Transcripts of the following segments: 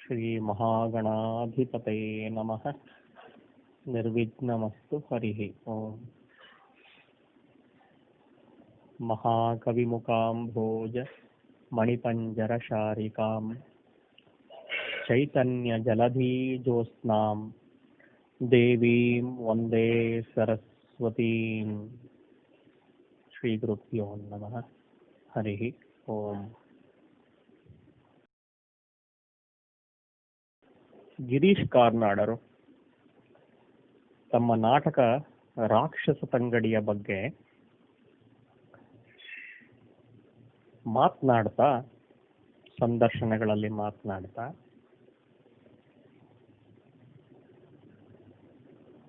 ಶ್ರೀ ಮಹಾಗಣಾಧಿಪತಯೇ ನಮಃ. ನಿರ್ವಿಘ್ನಮಸ್ತು ಹರಿಃ ಓಂ. ಮಹಾಕವಿಮುಖಾಂಭೋಜ ಮಣಿಪಂಜರಶಾರಿಕಾಂ ಚೈತನ್ಯಜಲಧೀಜೋತ್ಸ್ನಾಂ ದೇವೀಂ ವಂದೇ ಸರಸ್ವತೀಂ. ಶ್ರೀ ಗುರುಭ್ಯೋ ನಮಃ. ಹರಿಃ ಓಂ. ಗಿರೀಶ್ ಕಾರ್ನಾಡರು ತಮ್ಮ ನಾಟಕ ರಾಕ್ಷಸ ತಂಗಡಿಯ ಬಗ್ಗೆ ಮಾತನಾಡ್ತಾ, ಸಂದರ್ಶನಗಳಲ್ಲಿ ಮಾತನಾಡ್ತಾ,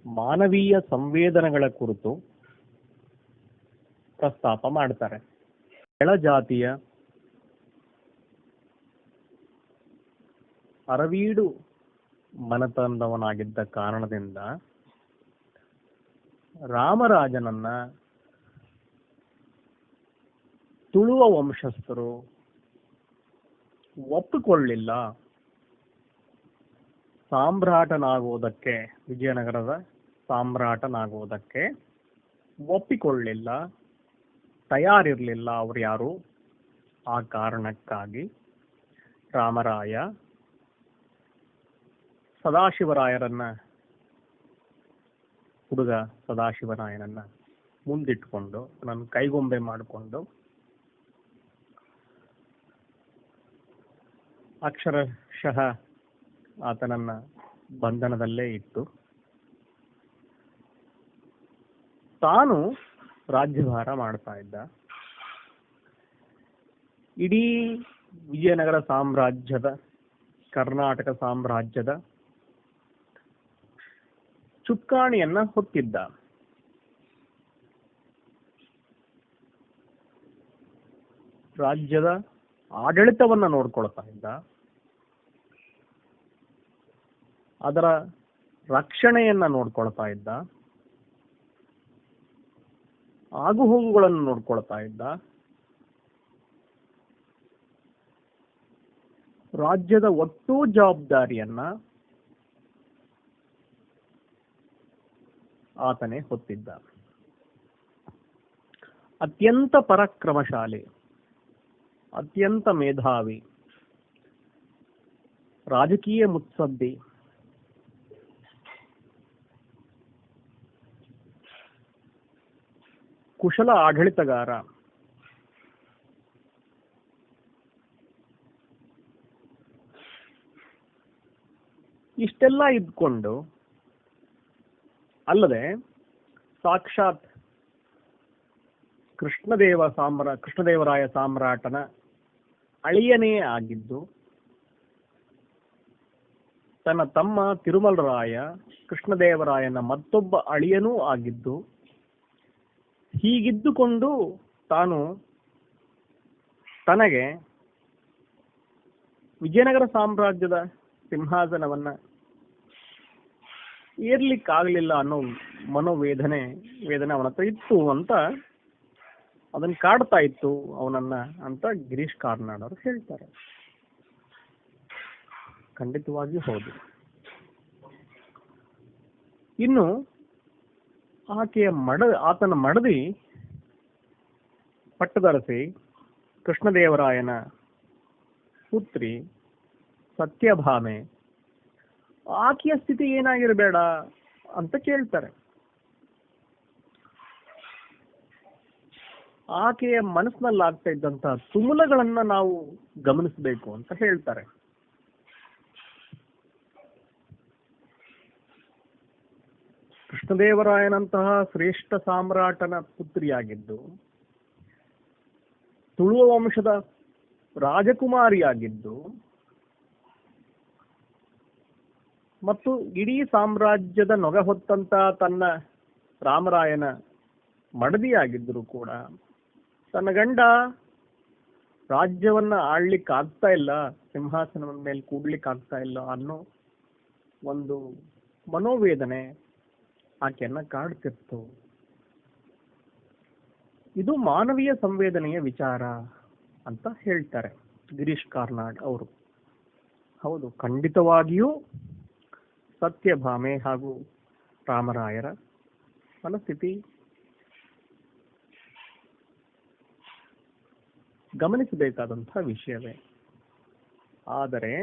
ಮಾನವೀಯ ಸಂವೇದನೆಗಳ ಕುರಿತು ಪ್ರಸ್ತಾಪ ಮಾಡ್ತಾರೆ. ಕೆಳಜಾತಿಯ ಅರವೀಡು ಮನತಂದವನಾಗಿದ್ದ ಕಾರಣದಿಂದ ರಾಮರಾಜನನ್ನ ತುಳುವ ವಂಶಸ್ಥರು ಒಪ್ಪಿಕೊಳ್ಳಿಲ್ಲ. ಸಾಮ್ರಾಟನಾಗುವುದಕ್ಕೆ, ವಿಜಯನಗರದ ಸಾಮ್ರಾಟನಾಗುವುದಕ್ಕೆ ಒಪ್ಪಿಕೊಳ್ಳಿಲ್ಲ, ತಯಾರಿರಲಿಲ್ಲ ಅವ್ರು ಯಾರು. ಆ ಕಾರಣಕ್ಕಾಗಿ ರಾಮರಾಯ ಸದಾಶಿವರಾಯರನ್ನ, ಹುಡುಗ ಸದಾಶಿವರಾಯನನ್ನ ಮುಂದಿಟ್ಕೊಂಡು, ನನ್ನ ಕೈಗೊಂಬೆ ಮಾಡಿಕೊಂಡು ಅಕ್ಷರಶಃ ಆತನನ್ನ ಬಂಧನದಲ್ಲೇ ಇಟ್ಟು ತಾನು ರಾಜ್ಯಭಾರ ಮಾಡ್ತಾ ಇದ್ದ. ಇಡೀ ವಿಜಯನಗರ ಸಾಮ್ರಾಜ್ಯದ, ಕರ್ನಾಟಕ ಸಾಮ್ರಾಜ್ಯದ ಚುಕ್ಕಾಣಿಯನ್ನ ಹೊತ್ತಿದ್ದ. ರಾಜ್ಯದ ಆಡಳಿತವನ್ನ ನೋಡ್ಕೊಳ್ತಾ ಇದ್ದ. ಅದರ ರಕ್ಷಣೆಯನ್ನ ನೋಡ್ಕೊಳ್ತಾ ಇದ್ದ. ಆಗುಹೋಗುಗಳನ್ನು ನೋಡ್ಕೊಳ್ತಾ ಇದ್ದ. ರಾಜ್ಯದ ಒಟ್ಟು ಜವಾಬ್ದಾರಿಯನ್ನ ಆತನೇ ಹೊತ್ತಿದ್ದ. ಅತ್ಯಂತ ಪರಾಕ್ರಮಶಾಲಿ, ಅತ್ಯಂತ ಮೇಧಾವಿ, ರಾಜಕೀಯ ಮುತ್ಸದ್ದಿ, ಕುಶಲ ಆಡಳಿತಗಾರ, ಇಷ್ಟೆಲ್ಲ ಇದ್ಕೊಂಡು, ಅಲ್ಲದೆ ಸಾಕ್ಷಾತ್ ಕೃಷ್ಣದೇವರಾಯ ಸಾಮ್ರಾಟನ ಅಳಿಯನೇ ಆಗಿದ್ದು, ತನ್ನ ತಮ್ಮ ತಿರುಮಲರಾಯ ಕೃಷ್ಣದೇವರಾಯನ ಮತ್ತೊಬ್ಬ ಅಳಿಯನೂ ಆಗಿದ್ದು, ಹೀಗಿದ್ದುಕೊಂಡು ತಾನು ತನಗೆ ವಿಜಯನಗರ ಸಾಮ್ರಾಜ್ಯದ ಸಿಂಹಾಸನವನ್ನ ಏರ್ಲಿಕ್ಕಾಗಲಿಲ್ಲ ಅನ್ನೋ ಮನೋವೇದನೆ ಅವನ ಹತ್ರ ಇತ್ತು ಅಂತ, ಅದನ್ನ ಕಾಡ್ತಾ ಇತ್ತು ಅವನನ್ನ ಅಂತ ಗಿರೀಶ್ ಕಾರ್ನಾಡ್ ಅವರು ಹೇಳ್ತಾರೆ. ಖಂಡಿತವಾಗಿಯೂ ಹೌದು. ಇನ್ನು ಆತನ ಮಡದಿ ಪಟ್ಟದರಸಿ ಕೃಷ್ಣದೇವರಾಯನ ಪುತ್ರಿ ಸತ್ಯಭಾಮೆ, ಆಕೆಯ ಸ್ಥಿತಿ ಏನಾಗಿರಬೇಡ ಅಂತ ಕೇಳ್ತಾರೆ. ಆಕೆಯ ಮನಸ್ಸಿನಲ್ಲಿ ಆಗ್ತಾ ಇದ್ದಂತಹ ತುಮುಲಗಳನ್ನ ನಾವು ಗಮನಿಸಬೇಕು ಅಂತ ಹೇಳ್ತಾರೆ. ಕೃಷ್ಣದೇವರಾಯನಂತಹ ಶ್ರೇಷ್ಠ ಸಾಮ್ರಾಟನ ಪುತ್ರಿಯಾಗಿದ್ದು, ತುಳುವ ವಂಶದ ರಾಜಕುಮಾರಿಯಾಗಿದ್ದು, ಮತ್ತು ಇಡೀ ಸಾಮ್ರಾಜ್ಯದ ನೊಗ ಹೊತ್ತಂತ ತನ್ನ ರಾಮರಾಯನ ಮಡದಿಯಾಗಿದ್ದರೂ ಕೂಡ ತನ್ನ ಗಂಡ ರಾಜ್ಯವನ್ನ ಆಳ್ಲಿಕ್ಕೆ ಆಗ್ತಾ ಇಲ್ಲ, ಸಿಂಹಾಸನದ ಮೇಲೆ ಕೂಡ್ಲಿಕ್ಕೆ ಆಗ್ತಾ ಇಲ್ಲ ಅನ್ನೋ ಒಂದು ಮನೋವೇದನೆ ಆಕೆಯನ್ನ ಕಾಡ್ತಿತ್ತು. ಇದು ಮಾನವೀಯ ಸಂವೇದನೆಯ ವಿಚಾರ ಅಂತ ಹೇಳ್ತಾರೆ ಗಿರೀಶ್ ಕಾರ್ನಾಡ್ ಅವರು. ಹೌದು, ಖಂಡಿತವಾಗಿಯೂ ಸತ್ಯಭಾಮೆ ಹಾಗೂ ರಾಮರಾಯರ ಮನಸ್ಥಿತಿ ಗಮನಿಸಬೇಕಾದಂತಹ ವಿಷಯವೇ. ಆದರೆ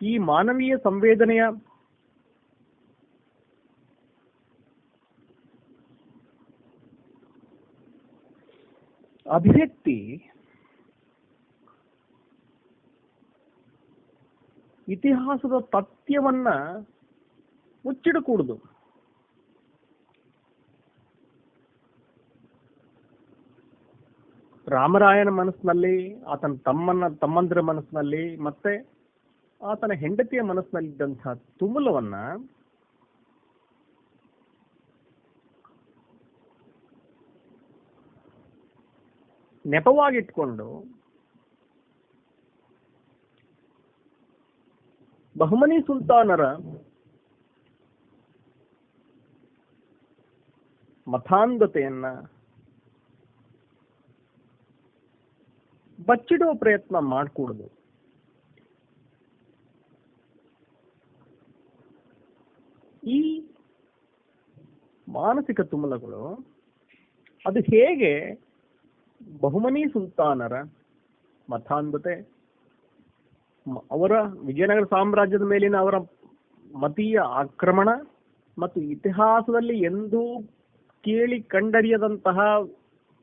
ಈ ಮಾನವೀಯ ಸಂವೇದನೆಯ ಅಭಿವ್ಯಕ್ತಿ ಇತಿಹಾಸದ ತಥ್ಯವನ್ನ ಮುಚ್ಚಿಡಕೂಡದು. ರಾಮರಾಯನ ಮನಸ್ಸಿನಲ್ಲಿ, ಆತನ ತಮ್ಮಂದಿರ ಮನಸ್ಸಿನಲ್ಲಿ, ಮತ್ತೆ ಆತನ ಹೆಂಡತಿಯ ಮನಸ್ಸಿನಲ್ಲಿದ್ದಂತಹ ತುಮುಲವನ್ನ ನೆಪವಾಗಿಟ್ಕೊಂಡು ಬಹುಮನಿ ಸುಲ್ತಾನರ ಮತಾಂಧತೆಯನ್ನ ಬಚ್ಚಿಡುವ ಪ್ರಯತ್ನ ಮಾಡಕೂಡದು. ಈ ಮಾನಸಿಕ ತುಮುಲಗಳು ಅದು ಹೇಗೆ ಬಹುಮನಿ ಸುಲ್ತಾನರ ಮತಾಂಧತೆ, ಅವರ ವಿಜಯನಗರ ಸಾಮ್ರಾಜ್ಯದ ಮೇಲಿನ ಅವರ ಮತೀಯ ಆಕ್ರಮಣ ಮತ್ತು ಇತಿಹಾಸದಲ್ಲಿ ಎಂದೂ ಕೇಳಿ ಕಂಡರಿಯದಂತಹ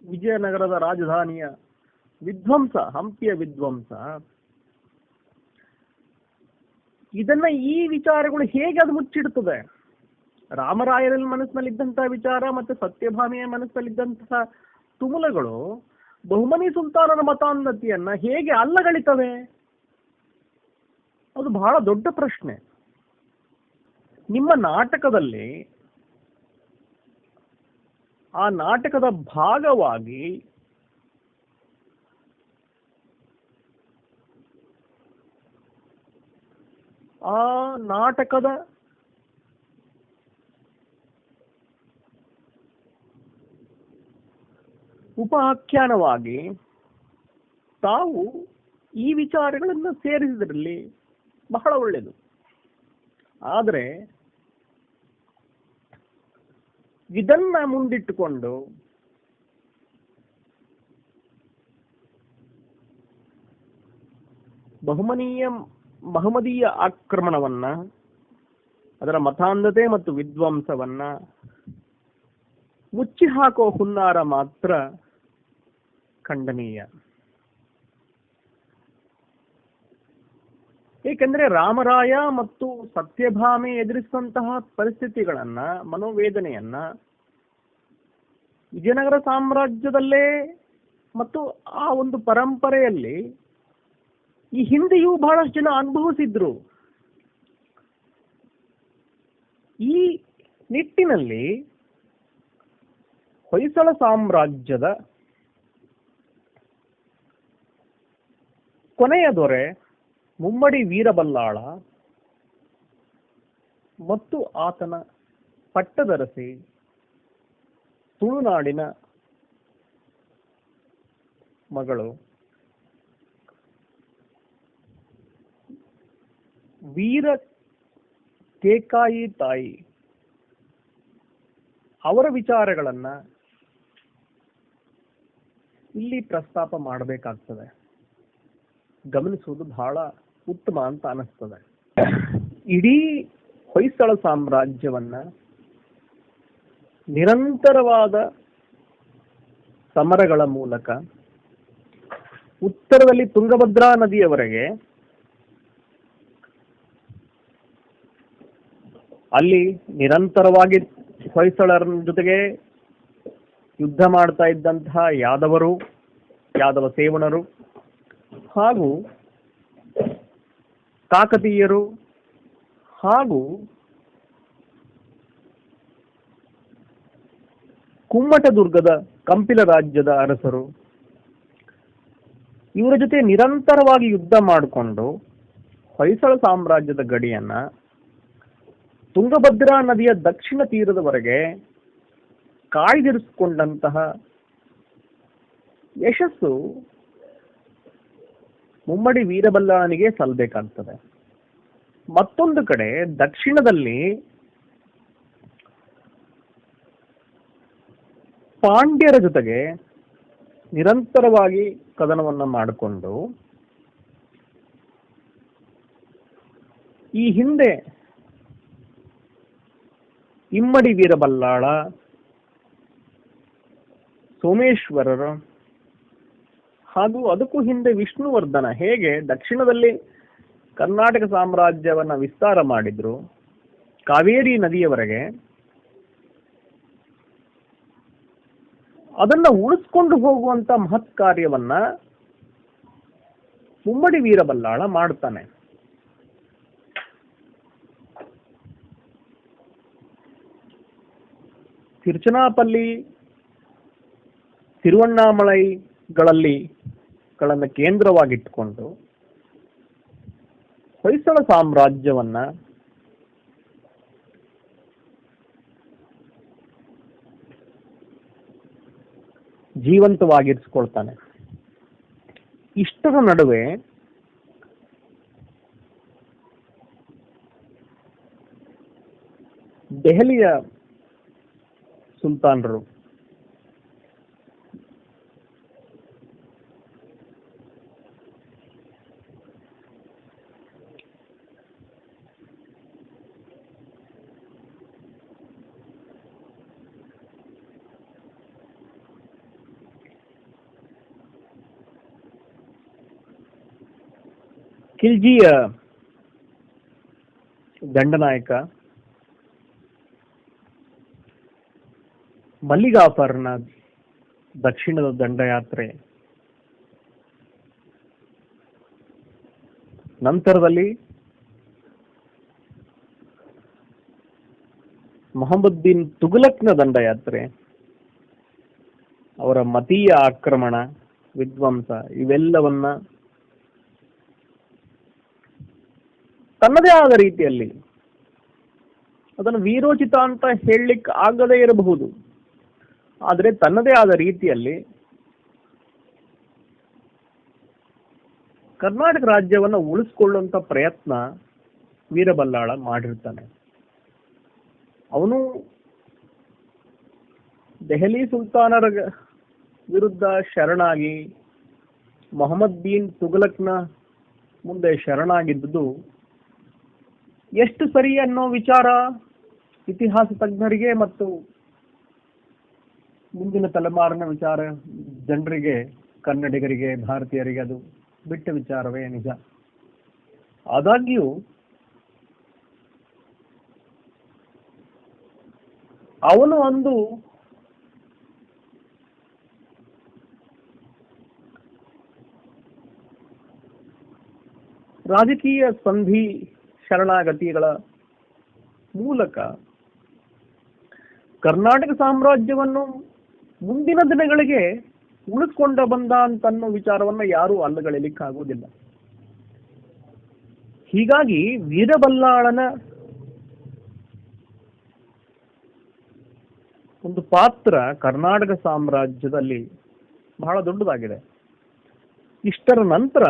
ವಿಜಯನಗರದ ರಾಜಧಾನಿಯ ವಿಧ್ವಂಸ, ಹಂಪಿಯ ವಿಧ್ವಂಸ, ಇದನ್ನ ಈ ವಿಚಾರಗಳು ಹೇಗೆ ಅದು ಮುಚ್ಚಿಡುತ್ತದೆ? ರಾಮರಾಯರ ಮನಸ್ಸಿನಲ್ಲಿದ್ದಂತಹ ವಿಚಾರ ಮತ್ತೆ ಸತ್ಯಭಾಮೆಯ ಮನಸ್ಸಿನಲ್ಲಿದ್ದಂತಹ ತುಮುಲಗಳು ಬಹುಮನಿ ಸುಲ್ತಾನರ ಮತಾಂಧತೆಯನ್ನ ಹೇಗೆ ಅಲ್ಲಗಳಿತವೆ? ಅದು ಬಹಳ ದೊಡ್ಡ ಪ್ರಶ್ನೆ. ನಿಮ್ಮ ನಾಟಕದಲ್ಲಿ ಆ ನಾಟಕದ ಭಾಗವಾಗಿ ಆ ನಾಟಕದ ಉಪಾಖ್ಯಾನವಾಗಿ ತಾವು ಈ ವಿಚಾರಗಳನ್ನು ಸೇರಿಸಿದ್ರಲ್ಲಿ ಬಹಳ ಒಳ್ಳೆಯದು. ಆದರೆ ಇದನ್ನ ಮುಂದಿಟ್ಟುಕೊಂಡು ಮಹಮದೀಯ ಆಕ್ರಮಣವನ್ನ, ಅದರ ಮತಾಂಧತೆ ಮತ್ತು ವಿಧ್ವಂಸವನ್ನ ಮುಚ್ಚಿ ಹಾಕೋ ಹುನ್ನಾರ ಮಾತ್ರ ಖಂಡನೀಯ. ಏಕೆಂದ್ರೆ ರಾಮರಾಯ ಮತ್ತು ಸತ್ಯಭಾಮೆ ಎದುರಿಸಿದಂತಹ ಪರಿಸ್ಥಿತಿಗಳನ್ನ, ಮನೋವೇದನೆಯನ್ನ ವಿಜಯನಗರ ಸಾಮ್ರಾಜ್ಯದಲ್ಲೇ ಮತ್ತು ಆ ಒಂದು ಪರಂಪರೆಯಲ್ಲಿ ಈ ಹಿಂದೆಯೂ ಬಹಳಷ್ಟು ಜನ ಅನುಭವಿಸಿದ್ರು. ಈ ನಿಟ್ಟಿನಲ್ಲಿ ಹೊಯ್ಸಳ ಸಾಮ್ರಾಜ್ಯದ ಕೊನೆಯ ದೊರೆ ಮುಮ್ಮಡಿ ವೀರಬಲ್ಲಾಳ ಮತ್ತು ಆತನ ಪಟ್ಟದರಸಿ ತುಳುನಾಡಿನ ಮಗಳು ವೀರ ಕೇಕಾಯಿ ತಾಯಿ ಅವರ ವಿಚಾರಗಳನ್ನ ಇಲ್ಲಿ ಪ್ರಸ್ತಾಪ ಮಾಡಬೇಕಾಗ್ತದೆ. ಗಮನಿಸುವುದು ಬಹಳ ಉತ್ತಮ ಅಂತ ಅನಿಸ್ತದೆ. ಇಡೀ ಹೊಯ್ಸಳ ಸಾಮ್ರಾಜ್ಯವನ್ನ ನಿರಂತರವಾದ ಸಮರಗಳ ಮೂಲಕ ಉತ್ತರದಲ್ಲಿ ತುಂಗಭದ್ರಾ ನದಿಯವರೆಗೆ ಅಲ್ಲಿ ನಿರಂತರವಾಗಿ ಹೊಯ್ಸಳರ ಜೊತೆಗೆ ಯುದ್ಧ ಮಾಡ್ತಾ ಇದ್ದಂತಹ ಯಾದವ ಸೇವಣರು ಹಾಗೂ ಕಾಕತೀಯರು ಹಾಗೂ ಕುಮ್ಮಟದುರ್ಗದ ಕಂಪಿಲ ರಾಜ್ಯದ ಅರಸರು ಇವರ ಜೊತೆ ನಿರಂತರವಾಗಿ ಯುದ್ಧ ಮಾಡಿಕೊಂಡು ಹೊಯ್ಸಳ ಸಾಮ್ರಾಜ್ಯದ ಗಡಿಯನ್ನ ತುಂಗಭದ್ರಾ ನದಿಯ ದಕ್ಷಿಣ ತೀರದವರೆಗೆ ಕಾಯ್ದಿರಿಸಿಕೊಂಡಂತಹ ಯಶಸ್ಸು ಮುಮ್ಮಡಿ ವೀರಬಲ್ಲಾಳನಿಗೆ ಸಲ್ಲಬೇಕಾಗ್ತದೆ. ಮತ್ತೊಂದು ಕಡೆ ದಕ್ಷಿಣದಲ್ಲಿ ಪಾಂಡ್ಯರ ಜೊತೆಗೆ ನಿರಂತರವಾಗಿ ಕದನವನ್ನ ಮಾಡಿಕೊಂಡು ಈ ಹಿಂದೆ ಇಮ್ಮಡಿ ವೀರಬಲ್ಲಾಳ, ಸೋಮೇಶ್ವರರು ಹಾಗೂ ಅದಕ್ಕೂ ಹಿಂದೆ ವಿಷ್ಣುವರ್ಧನ ಹೇಗೆ ದಕ್ಷಿಣದಲ್ಲಿ ಕರ್ನಾಟಕ ಸಾಮ್ರಾಜ್ಯವನ್ನ ವಿಸ್ತಾರ ಮಾಡಿದ್ರು ಕಾವೇರಿ ನದಿಯವರೆಗೆ, ಅದನ್ನ ಉಳಿಸ್ಕೊಂಡು ಹೋಗುವಂತ ಮಹತ್ ಕಾರ್ಯವನ್ನ ಮುಮ್ಮಡಿ ವೀರಬಲ್ಲಾಳ ಮಾಡ್ತಾನೆ. ತಿರುಚನಾಪಲ್ಲಿ, ತಿರುವಣ್ಣಾಮಲೈಗಳಲ್ಲಿ ಗಳನ್ನ ಕೇಂದ್ರವಾಗಿಟ್ಟುಕೊಂಡು ಹೊಯ್ಸಳ ಸಾಮ್ರಾಜ್ಯವನ್ನ ಜೀವಂತವಾಗಿರಿಸಿಕೊಳ್ತಾನೆ. ಇಷ್ಟರ ನಡುವೆ ದೆಹಲಿಯ ಸುಲ್ತಾನರು ಖಿಲ್ಜಿಯ ದಂಡನಾಯಕ ಮಲ್ಲಿಗಾಫರ್ನ ದಕ್ಷಿಣದ ದಂಡಯಾತ್ರೆ, ನಂತರದಲ್ಲಿ ಮೊಹಮ್ಮದ್ ತುಘಲಕ್ನ ದಂಡಯಾತ್ರೆ, ಅವರ ಮತೀಯ ಆಕ್ರಮಣ, ವಿಧ್ವಂಸ ಇವೆಲ್ಲವನ್ನ ತನ್ನದೇ ಆದ ರೀತಿಯಲ್ಲಿ, ಅದನ್ನು ವೀರೋಚಿತ ಅಂತ ಹೇಳಲಿಕ್ಕೆ ಆಗದೇ ಇರಬಹುದು, ಆದರೆ ತನ್ನದೇ ಆದ ರೀತಿಯಲ್ಲಿ ಕರ್ನಾಟಕ ರಾಜ್ಯವನ್ನು ಉಳಿಸ್ಕೊಳ್ಳುವಂತ ಪ್ರಯತ್ನ ವೀರಬಲ್ಲಾಳ ಮಾಡಿರ್ತಾನೆ. ಅವನು ದೆಹಲಿ ಸುಲ್ತಾನರ ವಿರುದ್ಧ ಶರಣಾಗಿ ಮೊಹಮ್ಮದ್ ಬಿನ್ ತುಘಲಕ್ನ ಮುಂದೆ ಶರಣಾಗಿದ್ದುದು ಎಷ್ಟು ಸರಿ ಅನ್ನೋ ವಿಚಾರ ಇತಿಹಾಸ ತಜ್ಞರಿಗೆ ಮತ್ತು ಮುಂದಿನ ತಲೆಮಾರಿನ ವಿಚಾರ ಜನರಿಗೆ, ಕನ್ನಡಿಗರಿಗೆ, ಭಾರತೀಯರಿಗೆ ಅದು ಬಿಟ್ಟ ವಿಚಾರವೇ ನಿಜ. ಆದಾಗ್ಯೂ ಅವನು ಒಂದು ರಾಜಕೀಯ ಸಂಧಿ ಶರಣಾಗತಿಗಳ ಮೂಲಕ ಕರ್ನಾಟಕ ಸಾಮ್ರಾಜ್ಯವನ್ನು ಮುಂದಿನ ದಿನಗಳಿಗೆ ಉಳಿಸ್ಕೊಂಡ ಬಂದ ಅಂತನ್ನೋ ವಿಚಾರವನ್ನ ಯಾರೂ ಅಲ್ಲಗಳೆಯಲಿಕ್ಕಾಗುವುದಿಲ್ಲ. ಹೀಗಾಗಿ ವೀರಬಲ್ಲಾಳನ ಒಂದು ಪಾತ್ರ ಕರ್ನಾಟಕ ಸಾಮ್ರಾಜ್ಯದಲ್ಲಿ ಬಹಳ ದೊಡ್ಡದಾಗಿದೆ. ಇಷ್ಟರ ನಂತರ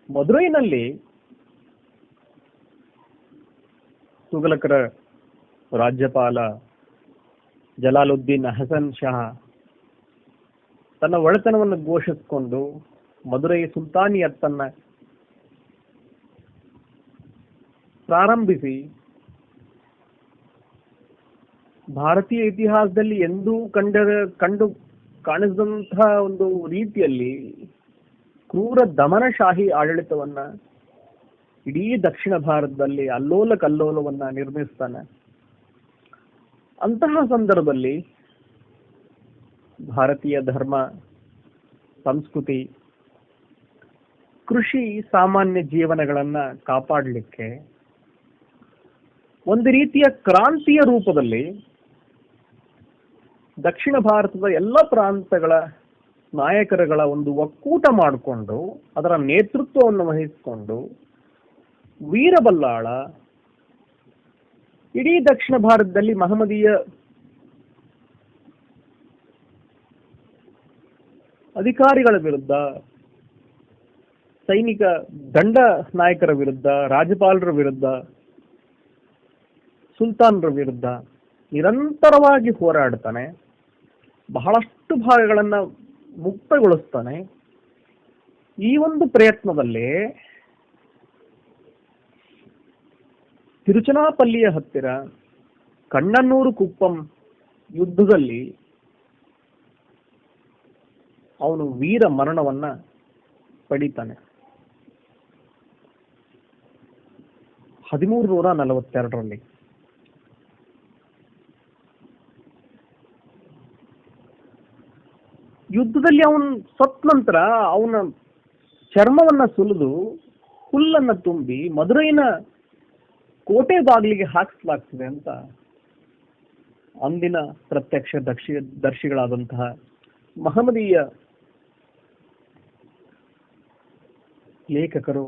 ಮದುರೈನಲ್ಲಿ ತುಘಲಕರ ರಾಜ್ಯಪಾಲ ಜಲಾಲುದ್ದೀನ್ ಹಸನ್ ಶಾ ತನ್ನ ಒಡೆತನವನ್ನು ಘೋಷಿಸಿಕೊಂಡು ಮದುರೈ ಸುಲ್ತಾನಿಯತ್ತನ್ನ ಪ್ರಾರಂಭಿಸಿ ಭಾರತೀಯ ಇತಿಹಾಸದಲ್ಲಿ ಎಂದೂ ಕಂಡು ಕಾಣಿಸಿದಂತಹ ಒಂದು ರೀತಿಯಲ್ಲಿ ಕ್ರೂರ ದಮನಶಾಹಿ ಆಡಳಿತವನ್ನ ಇಡೀ ದಕ್ಷಿಣ ಭಾರತದಲ್ಲಿ ಅಲ್ಲೋಲ ಕಲ್ಲೋಲವನ್ನ ನಿರ್ಮಿಸ್ತಾನೆ. ಅಂತಹ ಸಂದರ್ಭದಲ್ಲಿ ಭಾರತೀಯ ಧರ್ಮ, ಸಂಸ್ಕೃತಿ, ಕೃಷಿ, ಸಾಮಾನ್ಯ ಜೀವನಗಳನ್ನ ಕಾಪಾಡಲಿಕ್ಕೆ ಒಂದು ರೀತಿಯ ಕ್ರಾಂತಿಯ ರೂಪದಲ್ಲಿ ದಕ್ಷಿಣ ಭಾರತದ ಎಲ್ಲ ಪ್ರಾಂತಗಳ ನಾಯಕರುಗಳ ಒಂದು ಒಕ್ಕೂಟ ಮಾಡಿಕೊಂಡು ಅದರ ನೇತೃತ್ವವನ್ನು ವಹಿಸಿಕೊಂಡು ವೀರಬಲ್ಲಾಳ ಇಡೀ ದಕ್ಷಿಣ ಭಾರತದಲ್ಲಿ ಮಹಮ್ಮದೀಯ ಅಧಿಕಾರಿಗಳ ವಿರುದ್ಧ, ಸೈನಿಕ ದಂಡ ನಾಯಕರ ವಿರುದ್ಧ, ರಾಜ್ಯಪಾಲರ ವಿರುದ್ಧ, ಸುಲ್ತಾನರ ವಿರುದ್ಧ ನಿರಂತರವಾಗಿ ಹೋರಾಡ್ತಾನೆ. ಬಹಳಷ್ಟು ಭಾಗಗಳನ್ನ ಮುಕ್ತಗೊಳಿಸ್ತಾನೆ. ಈ ಒಂದು ಪ್ರಯತ್ನದಲ್ಲಿ ತಿರುಚನಾಪಲ್ಲಿಯ ಹತ್ತಿರ ಕಣ್ಣನ್ನೂರು ಕುಪ್ಪಂ ಯುದ್ಧದಲ್ಲಿ ಅವನು ವೀರ ಮರಣವನ್ನ ಪಡಿತಾನೆ. 1342ರಲ್ಲಿ. ಯುದ್ಧದಲ್ಲಿ ಅವನು ಸತ್ ನಂತರ ಅವನ ಚರ್ಮವನ್ನ ಸುಲಿದು ಹುಲ್ಲನ್ನ ತುಂಬಿ ಮದುರೈನ ಕೋಟೆ ಬಾಗಿಲಿಗೆ ಹಾಕಿಸಲಾಗ್ತದೆ ಅಂತ ಅಂದಿನ ಪ್ರತ್ಯಕ್ಷ ದರ್ಶಿಗಳಾದಂತಹ ಮಹಮ್ಮದೀಯ ಲೇಖಕರು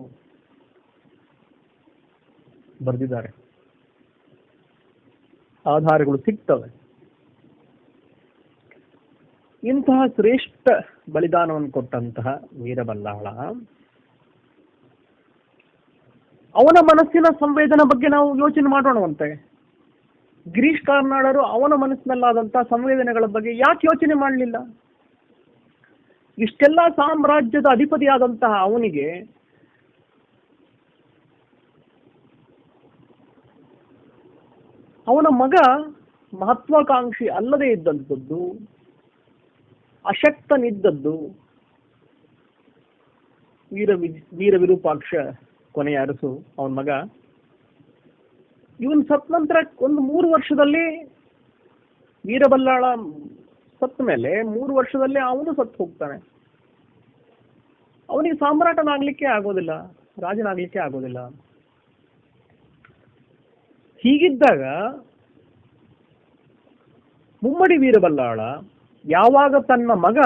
ಬರೆದಿದ್ದಾರೆ. ಆಧಾರಗಳು ಸಿಗ್ತವೆ. ಇಂತಹ ಶ್ರೇಷ್ಠ ಬಲಿದಾನವನ್ನು ಕೊಟ್ಟಂತಹ ವೀರಬಲ್ಲಾಳ ಅವನ ಮನಸ್ಸಿನ ಸಂವೇದನೆ ಬಗ್ಗೆ ನಾವು ಯೋಚನೆ ಮಾಡೋಣವಂತೆ. ಗಿರೀಶ್ ಕಾರ್ನಾಡರು ಅವನ ಮನಸ್ಸಿನಲ್ಲಾದಂತಹ ಸಂವೇದನೆಗಳ ಬಗ್ಗೆ ಯಾಕೆ ಯೋಚನೆ ಮಾಡಲಿಲ್ಲ? ಇಷ್ಟೆಲ್ಲ ಸಾಮ್ರಾಜ್ಯದ ಅಧಿಪತಿಯಾದಂತಹ ಅವನಿಗೆ ಅವನ ಮಗ ಮಹತ್ವಾಕಾಂಕ್ಷಿ ಅಲ್ಲದೆ ಇದ್ದಂಥದ್ದು, ಅಶಕ್ತನಿದ್ದದ್ದು, ವೀರ ವಿರೂಪಾಕ್ಷ ಕೊನೆಯ ಅರಸು ಅವನ ಮಗ. ಇವನ್ ಸತ್ ನಂತರ ಒಂದು 3 ವರ್ಷದಲ್ಲಿ ವೀರಬಲ್ಲಾಳ ಸತ್ತ ಮೇಲೆ 3 ವರ್ಷದಲ್ಲಿ ಅವನು ಸತ್ತು ಹೋಗ್ತಾನೆ. ಅವನಿಗೆ ಸಾಮ್ರಾಟನಾಗ್ಲಿಕ್ಕೆ ಆಗೋದಿಲ್ಲ, ರಾಜನಾಗ್ಲಿಕ್ಕೆ ಆಗೋದಿಲ್ಲ. ಹೀಗಿದ್ದಾಗ ಮುಮ್ಮಡಿ ವೀರಬಲ್ಲಾಳ ಯಾವಾಗ ತನ್ನ ಮಗ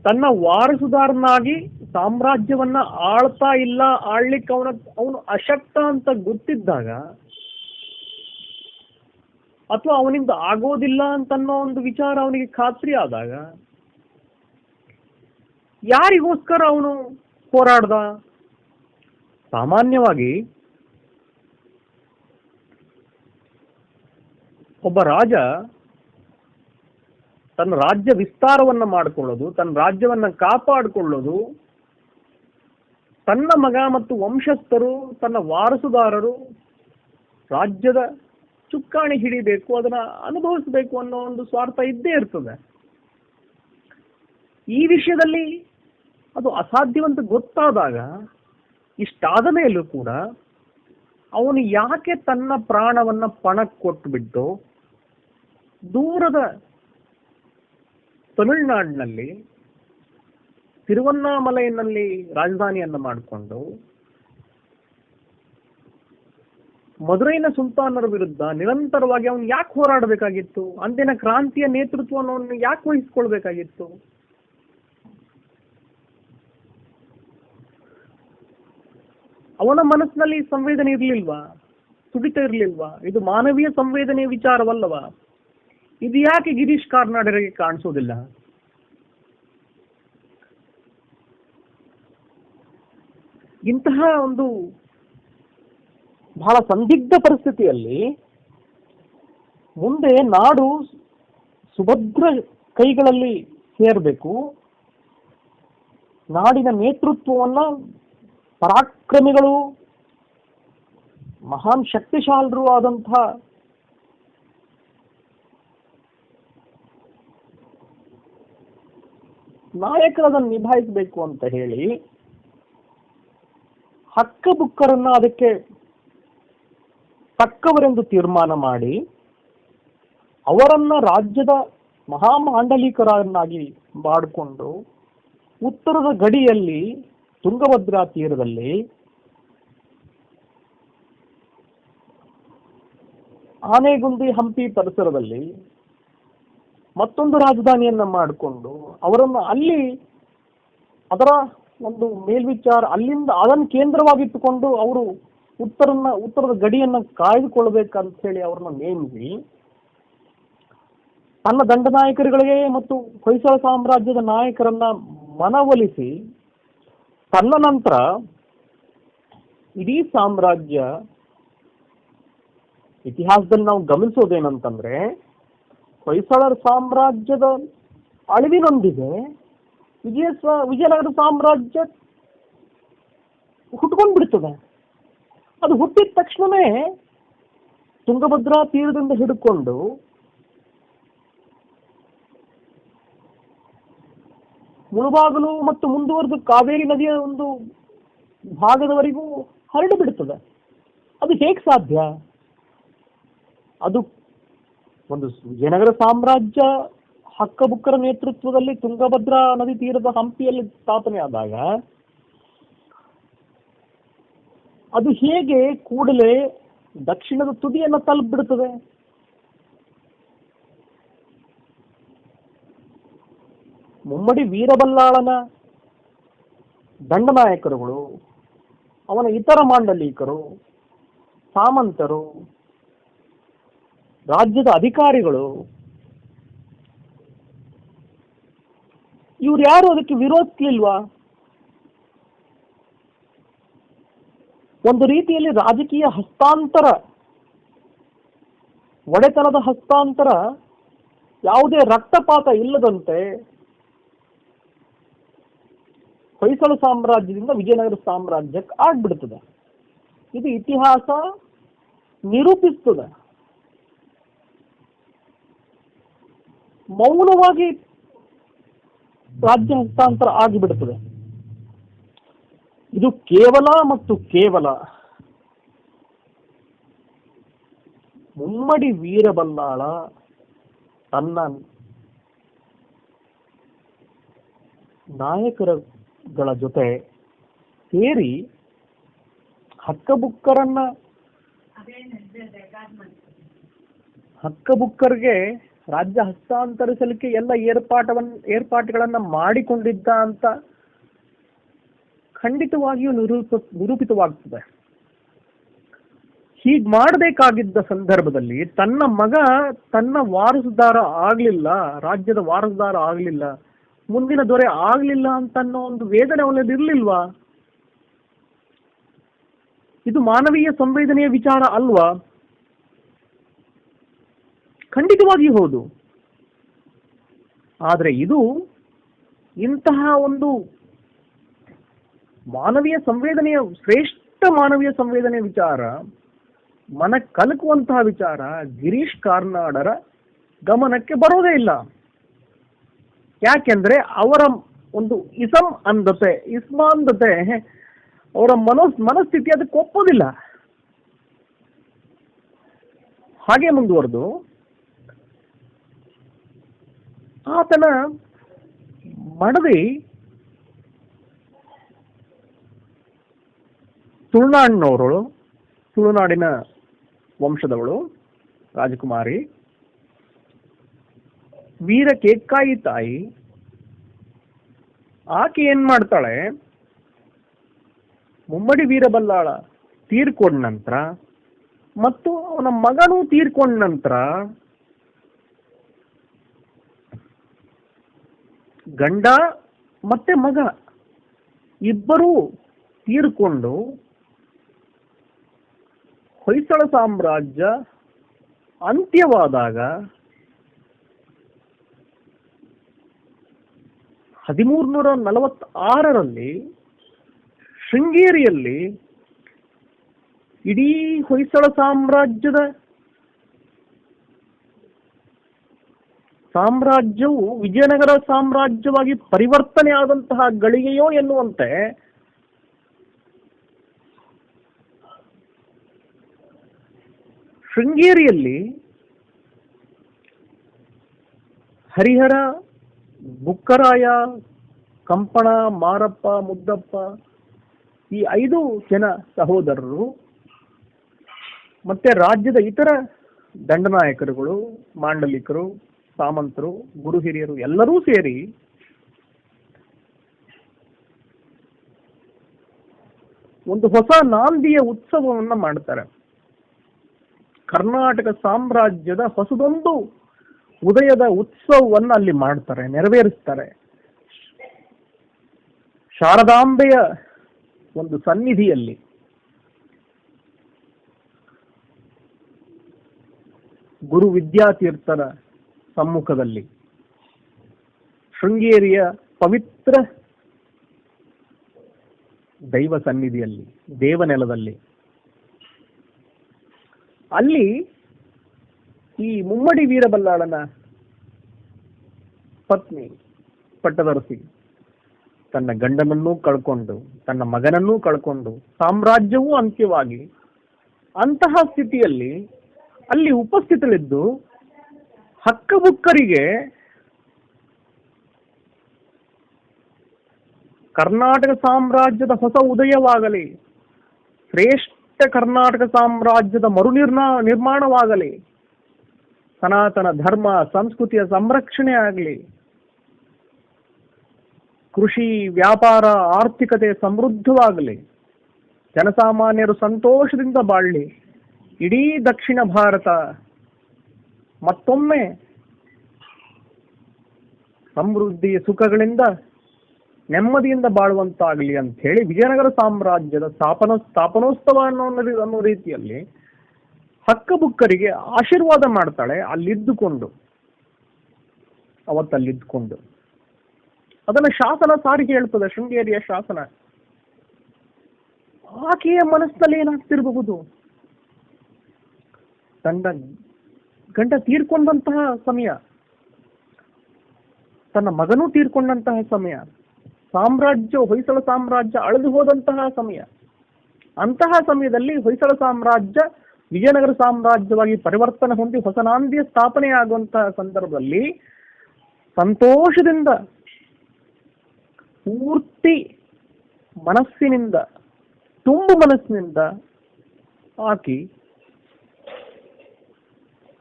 ತನ್ನ ವಾರಸುದಾರನಾಗಿ ಸಾಮ್ರಾಜ್ಯವನ್ನ ಆಳ್ತಾ ಇಲ್ಲ, ಆಳ್ಲಿಕ್ಕೆ ಅವನು ಅಶಕ್ತ ಅಂತ ಗೊತ್ತಿದ್ದಾಗ, ಅಥವಾ ಅವನಿಂದ ಆಗೋದಿಲ್ಲ ಅಂತನ್ನೋ ಒಂದು ವಿಚಾರ ಅವನಿಗೆ ಖಾತ್ರಿ ಆದಾಗ, ಯಾರಿಗೋಸ್ಕರ ಅವನು ಹೋರಾಡ್ದ? ಸಾಮಾನ್ಯವಾಗಿ ಒಬ್ಬ ರಾಜ ತನ್ನ ರಾಜ್ಯ ವಿಸ್ತಾರವನ್ನ ಮಾಡಿಕೊಳ್ಳೋದು, ತನ್ನ ರಾಜ್ಯವನ್ನ ಕಾಪಾಡಿಕೊಳ್ಳೋದು, ತನ್ನ ಮಗ ಮತ್ತು ವಂಶಸ್ಥರು, ತನ್ನ ವಾರಸುದಾರರು ರಾಜ್ಯದ ಚುಕ್ಕಾಣಿ ಹಿಡಿಬೇಕು, ಅದನ್ನ ಅನುಭವಿಸಬೇಕು ಅನ್ನೋ ಒಂದು ಸ್ವಾರ್ಥ ಇದ್ದೇ ಇರ್ತದೆ. ಈ ವಿಷಯದಲ್ಲಿ ಅದು ಅಸಾಧ್ಯವಂತ ಗೊತ್ತಾದಾಗ, ಇಷ್ಟಾದ ಮೇಲೂ ಕೂಡ ಅವನು ಯಾಕೆ ತನ್ನ ಪ್ರಾಣವನ್ನ ಪಣಕ್ಕೆ ಕೊಟ್ಟುಬಿಟ್ಟು ದೂರದ ತಮಿಳುನಾಡಿನಲ್ಲಿ ತಿರುವನ್ನಾಮಲೈನಲ್ಲಿ ರಾಜಧಾನಿಯನ್ನ ಮಾಡಿಕೊಂಡು ಮದುರೈನ ಸುಲ್ತಾನರ ವಿರುದ್ಧ ನಿರಂತರವಾಗಿ ಅವನು ಯಾಕೆ ಹೋರಾಡಬೇಕಾಗಿತ್ತು? ಅಂದಿನ ಕ್ರಾಂತಿಯ ನೇತೃತ್ವವನ್ನು ಅವನು ಯಾಕೆ ವಹಿಸ್ಕೊಳ್ಬೇಕಾಗಿತ್ತು? ಅವನ ಮನಸ್ಸಿನಲ್ಲಿ ಸಂವೇದನೆ ಇರಲಿಲ್ವಾ? ತುಡಿತ ಇರಲಿಲ್ವಾ? ಇದು ಮಾನವೀಯ ಸಂವೇದನೆಯ ವಿಚಾರವಲ್ಲವಾ? ಇದು ಯಾಕೆ ಗಿರೀಶ್ ಕಾರ್ನಾಡರಿಗೆ ಕಾಣಿಸೋದಿಲ್ಲ? ಇಂತಹ ಒಂದು ಬಹಳ ಸಂದಿಗ್ಧ ಪರಿಸ್ಥಿತಿಯಲ್ಲಿ ಮುಂದೆ ನಾಡು ಸುಭದ್ರ ಕೈಗಳಲ್ಲಿ ಸೇರಬೇಕು, ನಾಡಿನ ನೇತೃತ್ವವನ್ನ ಪರಾಕ್ರಮಿಗಳು, ಮಹಾನ್ ಶಕ್ತಿಶಾಲರು ಆದಂತಹ ನಾಯಕರು ಅದನ್ನು ನಿಭಾಯಿಸಬೇಕು ಅಂತ ಹೇಳಿ ಹಕ್ಕಬುಕ್ಕರನ್ನ ಅದಕ್ಕೆ ತಕ್ಕವರೆಂದು ತೀರ್ಮಾನ ಮಾಡಿ ಅವರನ್ನ ರಾಜ್ಯದ ಮಹಾಮಾಂಡಲಿಕರನ್ನಾಗಿ ಮಾಡಿಕೊಂಡು ಉತ್ತರದ ಗಡಿಯಲ್ಲಿ ತುಂಗಭದ್ರಾ ತೀರದಲ್ಲಿ ಆನೆಗುಂದಿ ಹಂಪಿ ಪರಿಸರದಲ್ಲಿ ಮತ್ತೊಂದು ರಾಜಧಾನಿಯನ್ನ ಮಾಡಿಕೊಂಡು ಅವರನ್ನು ಅಲ್ಲಿ ಅದರ ಒಂದು ಮೇಲ್ವಿಚಾರ, ಅಲ್ಲಿಂದ ಅದನ್ನು ಕೇಂದ್ರವಾಗಿಟ್ಟುಕೊಂಡು ಅವರು ಉತ್ತರದ ಗಡಿಯನ್ನ ಕಾಯ್ದುಕೊಳ್ಬೇಕಂತ ಹೇಳಿ ಅವ್ರನ್ನ ನೇಮಿಸಿ ತನ್ನ ದಂಡನಾಯಕರುಗಳಿಗೆ ಮತ್ತು ಹೊಯ್ಸಳ ಸಾಮ್ರಾಜ್ಯದ ನಾಯಕರನ್ನ ಮನವೊಲಿಸಿ ತನ್ನ ನಂತರ ಇಡೀ ಸಾಮ್ರಾಜ್ಯ ಇತಿಹಾಸದಲ್ಲಿ ನಾವು ಗಮನಿಸೋದೇನಂತಂದ್ರೆ ಹೊಯ್ಸಳರ ಸಾಮ್ರಾಜ್ಯದ ಅಳಿವಿನೊಂದಿಗೆ ವಿಜಯನಗರ ಸಾಮ್ರಾಜ್ಯ ಹುಟ್ಕೊಂಡು ಬಿಡ್ತದೆ. ಅದು ಹುಟ್ಟಿದ ತಕ್ಷಣವೇ ತುಂಗಭದ್ರಾ ತೀರದಿಂದ ಹಿಡ್ಕೊಂಡು ಮುಳುಬಾಗಿಲು ಮತ್ತು ಮುಂದುವರೆದು ಕಾವೇರಿ ನದಿಯ ಒಂದು ಭಾಗದವರೆಗೂ ಹರಡಿ ಬಿಡುತ್ತದೆ. ಅದು ಹೇಗೆ ಸಾಧ್ಯ? ಅದು ಒಂದು ವಿಜಯನಗರ ಸಾಮ್ರಾಜ್ಯ ಹಕ್ಕಬುಕ್ಕರ ನೇತೃತ್ವದಲ್ಲಿ ತುಂಗಭದ್ರಾ ನದಿ ತೀರದ ಹಂಪಿಯಲ್ಲಿ ಸ್ಥಾಪನೆ ಆದಾಗ ಅದು ಹೇಗೆ ಕೂಡಲೇ ದಕ್ಷಿಣದ ತುದಿಯನ್ನು ತಲುಪಿಬಿಡುತ್ತದೆ? ಮುಮ್ಮಡಿ ವೀರಬಲ್ಲಾಳನ ದಂಡನಾಯಕರುಗಳು, ಅವನ ಇತರ ಮಾಂಡಲಿಕರು, ಸಾಮಂತರು, ರಾಜ್ಯದ ಅಧಿಕಾರಿಗಳು, ಇವ್ರು ಯಾರು ಅದಕ್ಕೆ ವಿರೋಧಿಸಲಿಲ್ವಾ? ಒಂದು ರೀತಿಯಲ್ಲಿ ರಾಜಕೀಯ ಹಸ್ತಾಂತರ, ಒಡೆತನದ ಹಸ್ತಾಂತರ ಯಾವುದೇ ರಕ್ತಪಾತ ಇಲ್ಲದಂತೆ ಹೊಯ್ಸಳ ಸಾಮ್ರಾಜ್ಯದಿಂದ ವಿಜಯನಗರ ಸಾಮ್ರಾಜ್ಯಕ್ಕೆ ಆಗ್ಬಿಡ್ತದೆ. ಇದು ಇತಿಹಾಸ ನಿರೂಪಿಸ್ತದೆ. ಮೌನವಾಗಿ ರಾಜ್ಯ ಹಸ್ತಾಂತರ ಆಗಿಬಿಡುತ್ತದೆ. ಇದು ಕೇವಲ ಮತ್ತು ಕೇವಲ ಮುಮ್ಮಡಿ ವೀರಬಲ್ಲಾಳ ತನ್ನ ನಾಯಕರುಗಳ ಜೊತೆ ಸೇರಿ ಹಕ್ಕಬುಕ್ಕರ್ಗೆ ರಾಜ್ಯ ಹಸ್ತಾಂತರಿಸಲಿಕ್ಕೆ ಎಲ್ಲ ಏರ್ಪಾಟುಗಳನ್ನ ಮಾಡಿಕೊಂಡಿದ್ದ ಅಂತ ಖಂಡಿತವಾಗಿಯೂ ನಿರೂಪಿತವಾಗ್ತದೆ. ಹೀಗೆ ಮಾಡಬೇಕಾಗಿದ್ದ ಸಂದರ್ಭದಲ್ಲಿ ತನ್ನ ಮಗ ತನ್ನ ವಾರಸುದಾರ ಆಗ್ಲಿಲ್ಲ, ರಾಜ್ಯದ ವಾರಸುದಾರ ಆಗ್ಲಿಲ್ಲ, ಮುಂದಿನ ದೊರೆ ಆಗ್ಲಿಲ್ಲ ಅಂತ ಅನ್ನೋ ಒಂದು ವೇದನೆ ಅವನಲ್ಲಿ ಇರ್ಲಿಲ್ವಾ? ಇದು ಮಾನವೀಯ ಸಂವೇದನೆಯ ವಿಚಾರ ಅಲ್ವಾ? ಖಂಡಿತವಾಗಿಯೂ ಹೌದು. ಆದರೆ ಇದು ಇಂತಹ ಒಂದು ಮಾನವೀಯ ಸಂವೇದನೆಯ ಶ್ರೇಷ್ಠ ಮಾನವೀಯ ಸಂವೇದನೆಯ ವಿಚಾರ, ಮನ ಕಲಕುವಂತಹ ವಿಚಾರ ಗಿರೀಶ್ ಕಾರ್ನಾಡರ ಗಮನಕ್ಕೆ ಬರೋದೇ ಇಲ್ಲ. ಯಾಕೆಂದ್ರೆ ಅವರ ಒಂದು ಇಸ್ಮಾಂಧತೆ ಅವರ ಮನಸ್ಥಿತಿ ಅದಕ್ಕೆ ಒಪ್ಪೋದಿಲ್ಲ. ಹಾಗೆ ಮುಂದುವರೆದು ಆತನ ಮಡದಿ ತುಳುನಾಡಿನ ವಂಶದವಳು ರಾಜಕುಮಾರಿ ವೀರ ಕೇಕಾಯಿ ತಾಯಿ. ಆಕೆ ಏನ್ ಮಾಡ್ತಾಳೆ, ಮುಮ್ಮಡಿ ವೀರಬಲ್ಲಾಳ ತೀರ್ಕೊಂಡ ನಂತರ ಮತ್ತು ಅವನ ಮಗನೂ ತೀರ್ಕೊಂಡ ನಂತರ ಗಂಡ ಮತ್ತೆ ಮಗ ಇಬ್ಬರೂ ತೀರ್ಕೊಂಡು ಹೊಯ್ಸಳ ಸಾಮ್ರಾಜ್ಯ ಅಂತ್ಯವಾದಾಗ 1346ರಲ್ಲಿ ಶೃಂಗೇರಿಯಲ್ಲಿ ಇಡೀ ಹೊಯ್ಸಳ ಸಾಮ್ರಾಜ್ಯವು ವಿಜಯನಗರ ಸಾಮ್ರಾಜ್ಯವಾಗಿ ಪರಿವರ್ತನೆ ಆದಂತಹ ಗಳಿಗೆಯೋ ಎನ್ನುವಂತೆ ಶೃಂಗೇರಿಯಲ್ಲಿ ಹರಿಹರ, ಬುಕ್ಕರಾಯ, ಕಂಪಣ, ಮಾರಪ್ಪ, ಮುದ್ದಪ್ಪ ಈ 5 ಜನ ಸಹೋದರರು ಮತ್ತೆ ರಾಜ್ಯದ ಇತರ ದಂಡನಾಯಕರುಗಳು, ಮಾಂಡಲಿಕರು, ಸಾಮಂತರು, ಗುರು ಹಿರಿಯರು ಎಲ್ಲರೂ ಸೇರಿ ಒಂದು ಹೊಸ ನಾಂದಿಯ ಉತ್ಸವವನ್ನ ಮಾಡ್ತಾರೆ. ಕರ್ನಾಟಕ ಸಾಮ್ರಾಜ್ಯದ ಹೊಸದೊಂದು ಉದಯದ ಉತ್ಸವವನ್ನು ಅಲ್ಲಿ ಮಾಡ್ತಾರೆ, ನೆರವೇರಿಸ್ತಾರೆ. ಶಾರದಾಂಬೆಯ ಒಂದು ಸನ್ನಿಧಿಯಲ್ಲಿ ಗುರು ವಿದ್ಯಾತೀರ್ಥರ ಸಮ್ಮುಖದಲ್ಲಿ, ಶೃಂಗೇರಿಯ ಪವಿತ್ರ ದೈವ ಸನ್ನಿಧಿಯಲ್ಲಿ, ದೇವನೆಲದಲ್ಲಿ, ಅಲ್ಲಿ ಈ ಮುಮ್ಮಡಿ ವೀರಬಲ್ಲಾಳನ ಪತ್ನಿ ಪಟ್ಟದರಸಿ ತನ್ನ ಗಂಡನನ್ನೂ ಕಳ್ಕೊಂಡು, ತನ್ನ ಮಗನನ್ನೂ ಕಳ್ಕೊಂಡು, ಸಾಮ್ರಾಜ್ಯವೂ ಅಂತ್ಯವಾಗಿ ಅಂತಹ ಸ್ಥಿತಿಯಲ್ಲಿ ಅಲ್ಲಿ ಉಪಸ್ಥಿತಳಿದ್ದು ಹಕ್ಕಬುಕ್ಕರಿಗೆ ಕರ್ನಾಟಕ ಸಾಮ್ರಾಜ್ಯದ ಹೊಸ ಉದಯವಾಗಲಿ, ಶ್ರೇಷ್ಠ ಕರ್ನಾಟಕ ಸಾಮ್ರಾಜ್ಯದ ನಿರ್ಮಾಣವಾಗಲಿ, ಸನಾತನ ಧರ್ಮ ಸಂಸ್ಕೃತಿಯ ಸಂರಕ್ಷಣೆ ಆಗಲಿ, ಕೃಷಿ ವ್ಯಾಪಾರ ಆರ್ಥಿಕತೆ ಸಮೃದ್ಧವಾಗಲಿ, ಜನಸಾಮಾನ್ಯರು ಸಂತೋಷದಿಂದ ಬಾಳಲಿ, ಇಡೀ ದಕ್ಷಿಣ ಭಾರತ ಮತ್ತೊಮ್ಮೆ ಸಮೃದ್ಧಿಯ ಸುಖಗಳಿಂದ ನೆಮ್ಮದಿಯಿಂದ ಬಾಳುವಂತಾಗಲಿ ಅಂತ ಹೇಳಿ ವಿಜಯನಗರ ಸಾಮ್ರಾಜ್ಯದ ಸ್ಥಾಪನೋತ್ಸವ ಅನ್ನೋ ರೀತಿಯಲ್ಲಿ ಹಕ್ಕಬುಕ್ಕರಿಗೆ ಆಶೀರ್ವಾದ ಮಾಡ್ತಾಳೆ. ಅವತ್ತಲ್ಲಿದ್ದುಕೊಂಡು ಅದನ್ನ ಶಾಸನ ಸಾರಿಗೆ ಹೇಳ್ತದೆ, ಶೃಂಗೇರಿಯ ಶಾಸನ. ಆಕೆಯ ಮನಸ್ಸಿನಲ್ಲಿ ಏನಾಗ್ತಿರಬಹುದು? ತನ್ನ ಗಂಡ ತೀರ್ಕೊಂಡಂತಹ ಸಮಯ, ತನ್ನ ಮಗನೂ ತೀರ್ಕೊಂಡಂತಹ ಸಮಯ, ಹೊಯ್ಸಳ ಸಾಮ್ರಾಜ್ಯ ಅಳೆದು ಹೋದಂತಹ ಸಮಯ. ಅಂತಹ ಸಮಯದಲ್ಲಿ ಹೊಯ್ಸಳ ಸಾಮ್ರಾಜ್ಯ ವಿಜಯನಗರ ಸಾಮ್ರಾಜ್ಯವಾಗಿ ಪರಿವರ್ತನೆ ಹೊಂದಿ ಹೊಸ ನಾಂದಿಯ ಸ್ಥಾಪನೆ ಆಗುವಂತಹ ಸಂದರ್ಭದಲ್ಲಿ ಸಂತೋಷದಿಂದ ಪೂರ್ತಿ ಮನಸ್ಸಿನಿಂದ, ತುಂಬು ಮನಸ್ಸಿನಿಂದ ಆಕಿ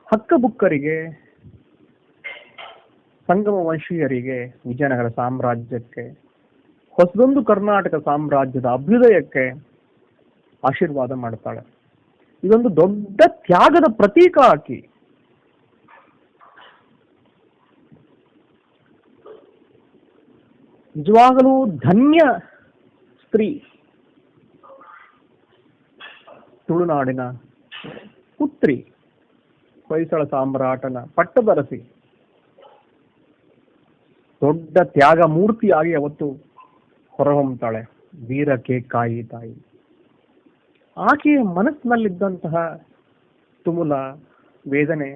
ಹಕ್ಕಬುಕ್ಕರಿಗೆ, ಸಂಗಮ ವಂಶೀಯರಿಗೆ, ವಿಜಯನಗರ ಸಾಮ್ರಾಜ್ಯಕ್ಕೆ, ಹೊಸದೊಂದು ಕರ್ನಾಟಕ ಸಾಮ್ರಾಜ್ಯದ ಅಭ್ಯುದಯಕ್ಕೆ ಆಶೀರ್ವಾದ ಮಾಡ್ತಾಳೆ. ಇದೊಂದು ದೊಡ್ಡ ತ್ಯಾಗದ ಪ್ರತೀಕ. ಆಕಿ ನಿಜವಾಗಲೂ ಧನ್ಯ ಸ್ತ್ರೀ. ತುಳುನಾಡಿನ ಪುತ್ರಿ, ಹೊಯ್ಸಳ ಸಾಮ್ರಾಟನ ಪಟ್ಟದರಸಿ, ದೊಡ್ಡ ತ್ಯಾಗ ಮೂರ್ತಿಯಾಗಿ ಅವತ್ತು ಹೊರಹೊಮ್ಮತಾಳೆ. ವೀರಕ್ಕೆ ಕಾಯಿ ತಾಯಿ. ಆಕೆಯ ಮನಸ್ಸಿನಲ್ಲಿದ್ದಂತಹ ತುಮುಲ, ವೇದನೆ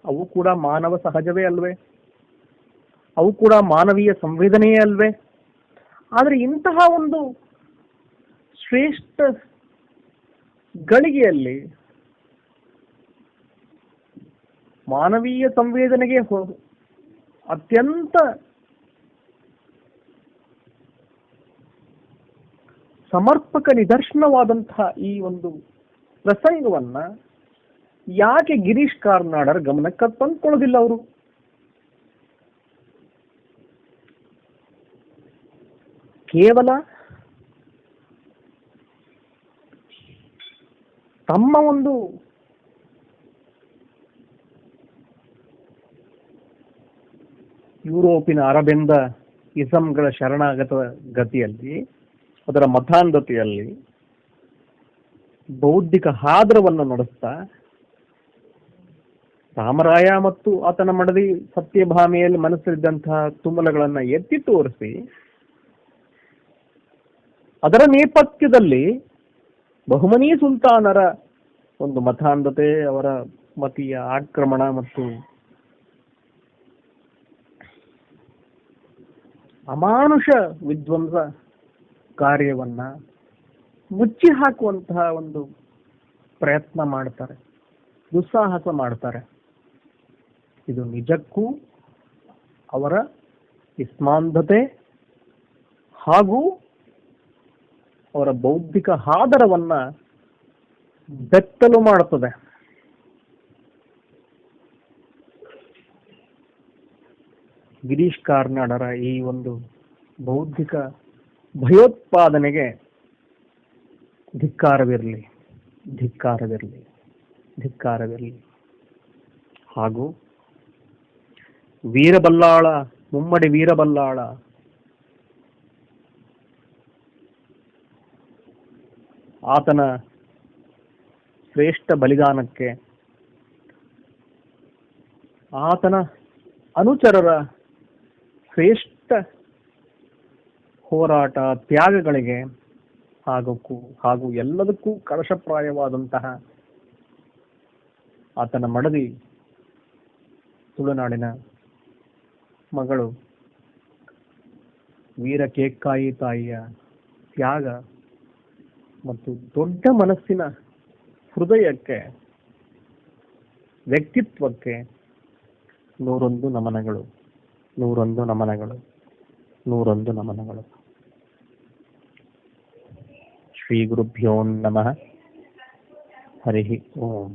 ಅವು ಕೂಡ ಮಾನವ ಸಹಜವೇ ಅಲ್ವೇ? ಅವು ಕೂಡ ಮಾನವೀಯ ಸಂವೇದನೆಯೇ ಅಲ್ವೇ? ಆದರೆ ಇಂತಹ ಒಂದು ಶ್ರೇಷ್ಠ ಗಳಿಗೆಯಲ್ಲಿ ಮಾನವೀಯ ಸಂವೇದನೆಗೆ ಅತ್ಯಂತ ಸಮರ್ಪಕ ನಿದರ್ಶನವಾದಂತಹ ಈ ಒಂದು ಪ್ರಸಂಗವನ್ನ ಯಾಕೆ ಗಿರೀಶ್ ಕಾರ್ನಾಡರ್ ಗಮನಕ್ಕೆ ತಂದುಕೊಳ್ಳೋದಿಲ್ಲ? ಅವರು ಕೇವಲ ತಮ್ಮ ಒಂದು ಯುರೋಪಿನ ಅರಬೆಂದ ಇಸಂಗಳ ಶರಣಾಗತ ಗತಿಯಲ್ಲಿ, ಅದರ ಮತಾಂಧತೆಯಲ್ಲಿ ಬೌದ್ಧಿಕ ಹಾದರವನ್ನು ನಡೆಸ್ತಾ ರಾಮರಾಯ ಮತ್ತು ಆತನ ಮಡದಿ ಸತ್ಯಭಾಮೆಯಲ್ಲಿ ಮನಸ್ಸಲ್ಲಿದ್ದಂತಹ ತುಮಲಗಳನ್ನು ಎತ್ತಿ ತೋರಿಸಿ, ಅದರ ನೇಪಥ್ಯದಲ್ಲಿ ಬಹುಮನಿ ಸುಲ್ತಾನರ ಒಂದು ಮತಾಂಧತೆ, ಅವರ ಮತೀಯ ಆಕ್ರಮಣ ಮತ್ತು ಅಮಾನುಷ ವಿಧ್ವಂಸ ಕಾರ್ಯವನ್ನ ಮುಚ್ಚಿ ಹಾಕುವಂತಹ ಒಂದು ಪ್ರಯತ್ನ ಮಾಡ್ತಾರೆ, ದುಸ್ಸಾಹಸ ಮಾಡ್ತಾರೆ. ಇದು ನಿಜಕ್ಕೂ ಅವರ ಇಸ್ಮಾಂಧತೆ ಹಾಗೂ ಅವರ ಬೌದ್ಧಿಕ ಆದರವನ್ನ ಬೆತ್ತಲು ಮಾಡುತ್ತದೆ. ಗಿರೀಶ್ ಕಾರ್ನಾಡರ ಈ ಒಂದು ಬೌದ್ಧಿಕ ಭಯೋತ್ಪಾದನೆಗೆ ಧಿಕ್ಕಾರವಿರಲಿ, ಧಿಕ್ಕಾರವಿರಲಿ, ಧಿಕ್ಕಾರವಿರಲಿ. ಹಾಗೂ ವೀರಬಲ್ಲಾಳ, ಮುಮ್ಮಡಿ ವೀರಬಲ್ಲಾಳ ಆತನ ಶ್ರೇಷ್ಠ ಬಲಿದಾನಕ್ಕೆ, ಆತನ ಅನುಚರರ ಶ್ರೇಷ್ಠ ಹೋರಾಟ ತ್ಯಾಗಗಳಿಗೆ ಹಾಗೂ ಎಲ್ಲದಕ್ಕೂ ಕಳಶಪ್ರಾಯವಾದಂತಹ ಆತನ ಮಡದಿ ತುಳುನಾಡಿನ ಮಗಳು ವೀರ ಕೇಕಾಯಿ ತಾಯಿಯ ತ್ಯಾಗ ಮತ್ತು ದೊಡ್ಡ ಮನಸ್ಸಿನ ಹೃದಯಕ್ಕೆ, ವ್ಯಕ್ತಿತ್ವಕ್ಕೆ 101 ನಮನಗಳು, 101 ನಮನಗಳು, 101 ನಮನಗಳು. ಶ್ರೀ ಗುರುಭ್ಯೋ ನಮಃ. ಹರಿ ಓಂ.